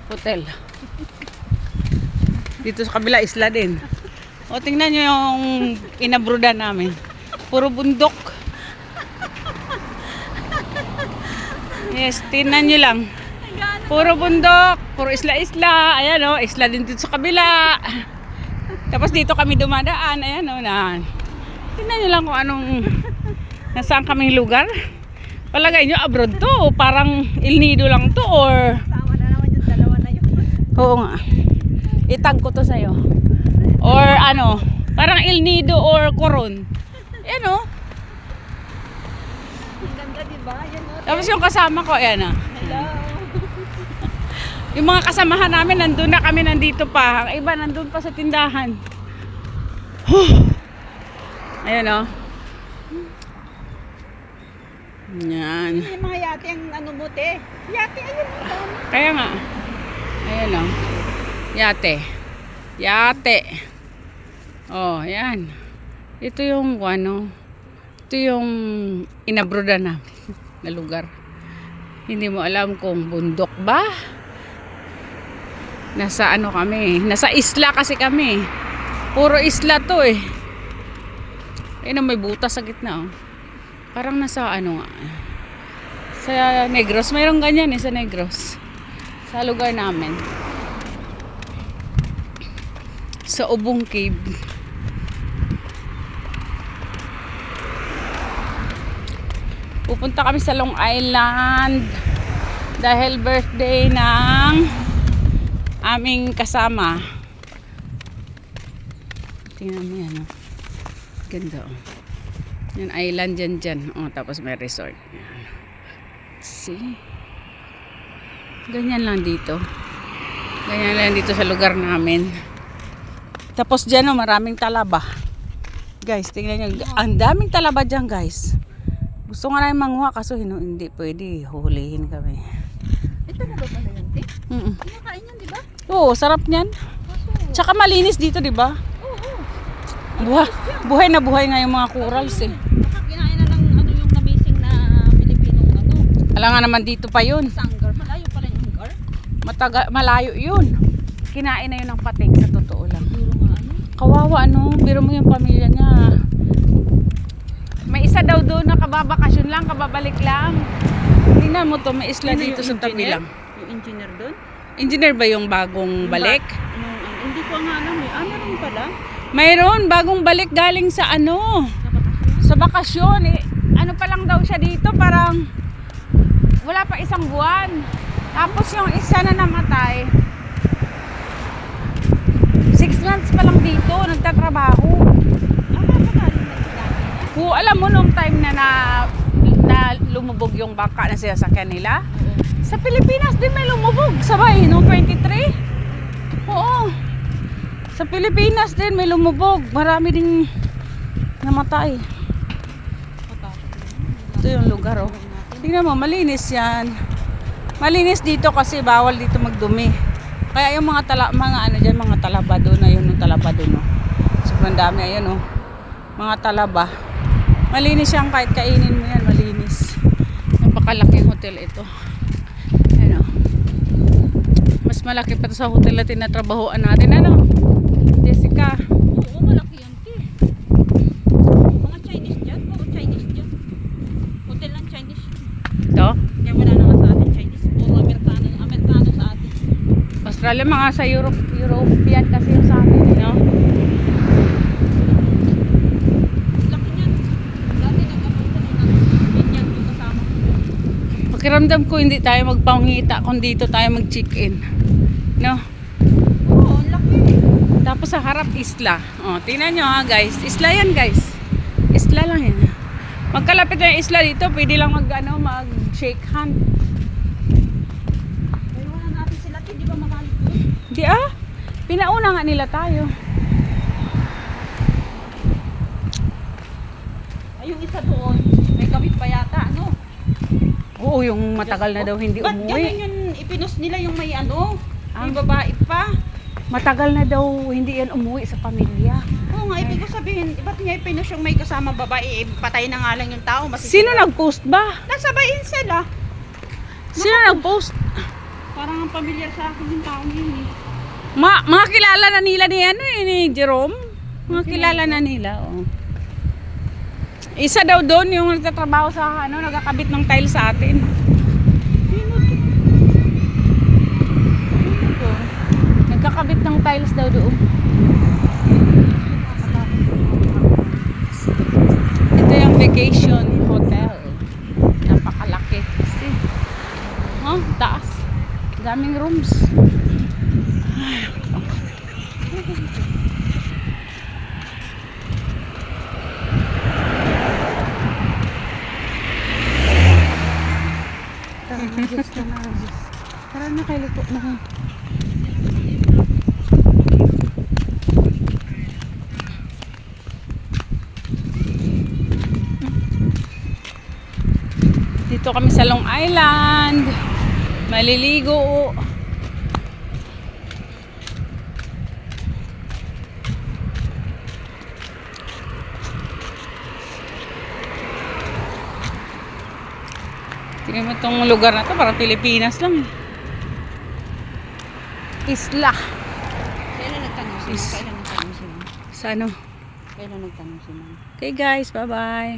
hotel. Dito sa kabila isla din. O tingnan nyo yung inabruda namin. Puro bundok. Yes, tingnan nyo lang. Puro bundok, puro isla-isla. Ayan o, isla din dito sa kabila. Tapos dito kami dumadaan. Ayan o, na. Tingnan nyo lang kung anong nasaan kaming lugar. Palagay nyo abroad to. Parang El Nido lang to or... Tama na naman yung dalawa na yun. Oo nga. Itag ko to sa'yo. Or ano, parang El Nido or Coron. Ayan o. Ang ganda diba? Yan o. Tapos yung kasama ko, ayan o. Hello. Yung mga kasamahan namin, nandun na kami, nandito pa. Ang iba, nandun pa sa tindahan. Ayan o. Yan. Yung mga yate ang ano mo te. Yate ayun o. Kaya nga. Ayan o. Yate. Yate. Oh, yan. Ito yung ano. Ito yung inabroda na lugar. Hindi mo alam kung bundok ba? Nasa ano kami? Nasa isla kasi kami. Puro isla to eh. Ayun, may butas sa gitna oh. Parang nasa ano nga. Sa Negros. Mayroong ganyan eh sa Negros. Sa lugar namin. Sa Ubong Cave. Pupunta kami sa Long Island dahil birthday ng aming kasama. Tingnan mo yan oh. Ganda oh. Yan island dyan. Oh, tapos may resort. Yan. See? Ganyan lang dito. Ganyan lang dito sa lugar namin. Tapos dyan oh, maraming talaba. Guys, tingnan nyo. Ang daming talaba dyan guys. Gusto nga namin manguha kaso hindi pwede. Huhulihin kami. Ito na ba pala yun te? Kinakain yan diba? Oo, sarap niyan. Tsaka malinis dito, di ba? Oo. Buhay na buhay nga yung mga corals eh. Baka kinain na ng ano yung nabising na Pilipinong ano. Alam nga naman dito pa yun. Sanggar. Malayo pala yung gar. Malayo yun. Kinain na yun ng pating sa totoo lang. Duro nga ano. Kawawa ano, biro mo yung pamilya niya. May isa daw doon na kababakasyon lang, kababalik lang. Tingnan mo to, may isla dito sa tabi lang. Yung engineer doon? Engineer ba yung bagong balik? Hindi ko nga alam eh. Ano rin pala? Mayroon, bagong balik galing sa ano? Sa bakasyon. Eh, ano pa lang daw siya dito, parang wala pa isang buwan. Tapos yung isa na namatay, 6 months pa lang dito, nagtatrabaho. Alam mo nung time na lumubog yung bangka na sinasakyan nila? Sa Pilipinas din may lumubog, sabay, noong 23. Oo. Sa Pilipinas din may lumubog, marami ding namatay. Ito yung lugar oh. Tingnan mo, malinis yan. Malinis dito kasi bawal dito magdumi. Kaya yung mga ano diyan, mga talaba doon na yun, yung talaba doon oh. Sobrang dami ayun oh. Mga talaba. Malinis yan kahit kainin mo yan, malinis. Napakalaking hotel ito. Ano? Mas malaki pa sa hotel na tinatrabahoan natin. Ano? Jessica? Oo, malaki yan te. Mga Chinese dyan. Oo, Chinese dyan. Hotel ng Chinese. Ito? Kaya wala na nga sa atin Chinese. Puro Amerikano sa atin. Australia, mga sa European kasi yung sa atin. No? Pakiramdam ko hindi tayo magpangita kung dito tayo mag-check-in. No? Oo, ang laki. Tapos sa harap isla. Oh, tingnan nyo ha guys. Isla yan guys. Isla lang yan. Magkalapit na yung isla dito, pwede lang mag-shake hand. Pero wala natin sila. Hindi ba makalit doon? Di pinauna nga nila tayo. Ay, yung isa doon. May kabit pa yata, ano? Oo, yung matagal na daw hindi Ba't ganun umuwi. yun, ipinos nila yung may ano? Yung babae pa? Matagal na daw hindi yan umuwi sa pamilya. Oo nga, ibig ko sabihin, ba't niya ipinos yung may kasama babae? Patay na nga lang yung tao. Sino nag-post ba? Nasabayin sila. Sino nag-post? Parang ang familiar sa akin yung taong yun eh. Mga kilala na nila ni ano eh, ni Jerome. Mga kilala na nila, oh. Isa daw doon yung nagtatrabaho sa ano, nagkakabit ng tile sa atin. Nagkakabit ng tiles daw doon. Ito yung vacation hotel. Napakalaki. See? Oh, taas. Daming rooms. Tara na kayo po na. Dito kami sa Long Island. Maliligo. Tingnan mo itong lugar na to, parang Pilipinas lang. Isla. Kailan nagtanong si Ma'am? Kailan nagtanong si Ma'am? Sa ano? Kailan nagtanong si Ma'am? Okay guys, bye-bye.